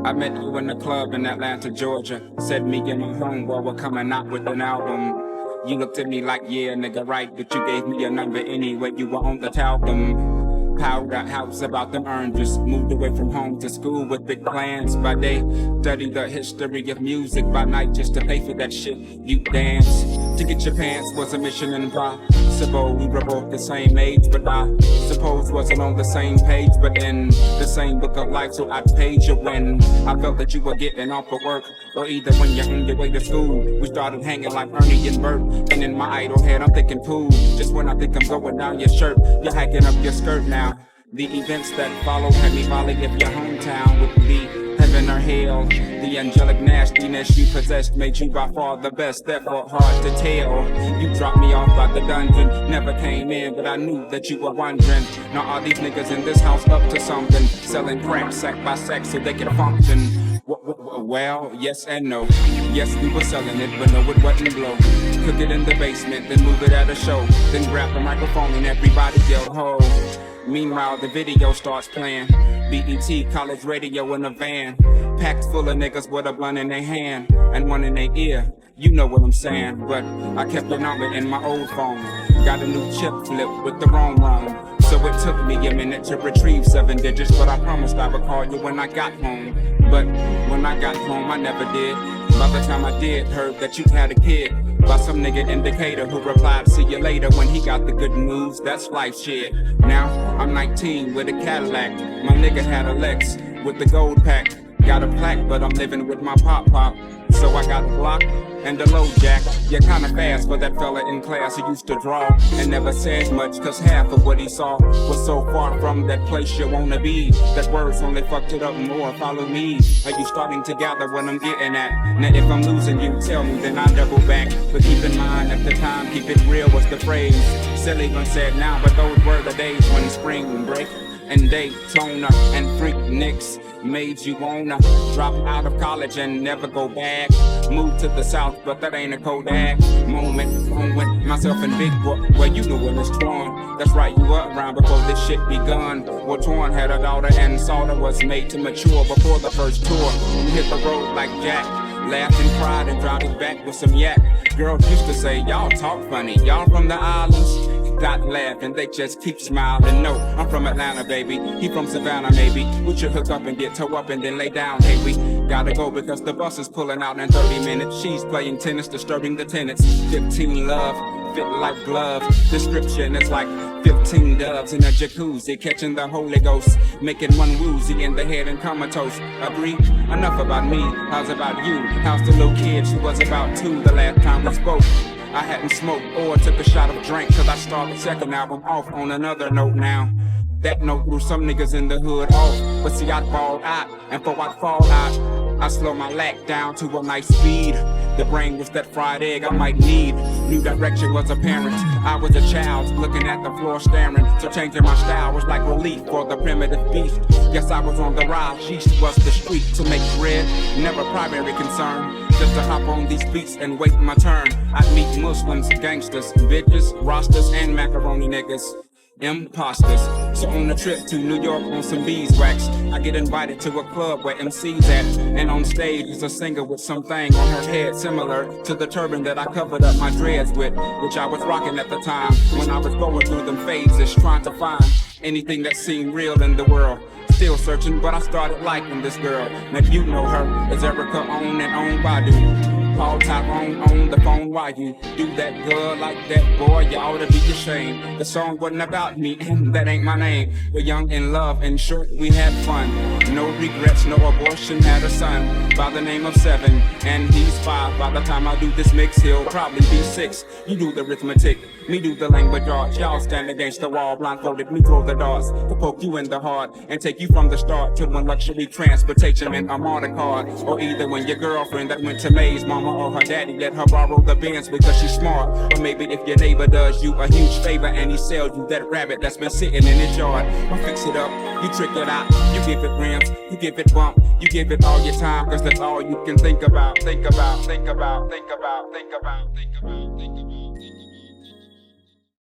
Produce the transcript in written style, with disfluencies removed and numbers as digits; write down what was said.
I met you in the club in Atlanta, Georgia. Said me and my homeboy were coming out with an album. You looked at me like, yeah, nigga, right, but you gave me a number anyway. You were on the talcum. Powder house about them oranges. Moved away from home to school with big plans. By day, studied the history of music. By night, just to pay for that shit, you dance. To get your pants was a mission impossible. We were both the same age, but I suppose wasn't on the same page, but in the same book of life, so I paid you when I felt that you were getting off of work, or either when you're on your way to school. We started hanging like Ernie and Bert, and in my idle head I'm thinking, cool. Just when I think I'm going down your shirt, you're hacking up your skirt now. The events that followed had me volley if your hometown would be heaven or hell. The angelic nastiness you possessed made you by far the best, therefore hard to tell. You dropped me off by the dungeon, never came in, but I knew that you were wondering. Now are these niggas in this house up to something? Selling crack sack by sack so they can function. Well, yes and no. Yes, we were selling it, but no, it wasn't blow. Cook it in the basement, then move it at a show. Then grab the microphone and everybody yelled ho. Meanwhile, the video starts playing. BET, college radio in a van. Packed full of niggas with a blunt in their hand and one in their ear. You know what I'm saying, but I kept your number in my old phone. Got a new chip flip with the wrong. So it took me a minute to retrieve 7 digits, but I promised I would call you when I got home. But when I got home, I never did. By the time I did, heard that you had a kid by some nigga indicator who replied, see you later, when he got the good news. That's life shit. Now I'm 19 with a Cadillac. My nigga had a Lex with the gold pack. Got a plaque, but I'm living with my pop. So I got a block and a low jack. You're kinda fast for that fella in class who used to draw and never said much, cause half of what he saw was so far from that place you wanna be. That words only fucked it up more. Follow me. Are you starting to gather what I'm getting at? Now if I'm losing you, tell me, then I'll double back. But keep in mind at the time, keep it real was the phrase. Silly one said now, but those were the days when spring break and Daytona and freak Nicks made you wanna drop out of college and never go back. Move to the south, but that ain't a Kodak moment. Home with myself and Big Boy. Well, you knew it was torn. That's right, you were around before this shit begun. Well, Torn had a daughter and Salter was made to mature before the first tour. You hit the road like Jack, laughed and cried and dropped his back with some yak. Girls used to say, y'all talk funny, y'all from the islands. Got laugh and they just keep smiling. No, I'm from Atlanta, baby. He from Savannah, maybe. We should hook up and get toe up and then lay down. Hey, we gotta go because the bus is pulling out in 30 minutes. She's playing tennis, disturbing the tenants. 15 love, fit like glove. Description is like 15 doves in a jacuzzi, catching the Holy Ghost, making one woozy in the head and comatose. Agree? Enough about me. How's about you? How's the little kid? She was about 2 the last time we spoke. I hadn't smoked or took a shot of drink, cause I started the second album off on another note now. That note threw some niggas in the hood off, but see I balled out, and for I fall out, I slow my lack down to a nice speed. The brain was that fried egg I might need. New direction was apparent. I was a child looking at the floor staring. So changing my style was like relief for the primitive beast. Guess I was on the rise, sheesh was the street. To make bread, never primary concern. Just to hop on these beats and wait my turn. I'd meet Muslims, gangsters, bitches, rosters, and macaroni niggas. Imposters. So on a trip to New York on some beeswax, I get invited to a club where MC's at, and on stage is a singer with something on her head similar to the turban that I covered up my dreads with, which I was rocking at the time when I was going through them phases, trying to find anything that seemed real in the world. Still searching, but I started liking this girl. Now you know her as Erica on and on Badu. Call Tyrone on the phone while you do that girl like that, boy, you ought to be ashamed. The song wasn't about me, and that ain't my name. We're young in love, and short, we had fun. No regrets, no abortion, had a son by the name of 7, and he's 5. By the time I do this mix, he'll probably be 6. You do the arithmetic, me do the language arts. Y'all stand against the wall, blindfolded, me throw the darts to poke you in the heart and take you from the start to one luxury transportation in a motor car. Or either when your girlfriend that went to Maze, mama or her daddy let her borrow the Benz because she's smart. Or maybe if your neighbor does you a huge favor and he sells you that rabbit that's been sitting in his yard. Or fix it up, you trick it out, you give it rims, you give it bump, you give it all your time, cause that's all you can think about. Think about, think about, think about, think about, think about, think about.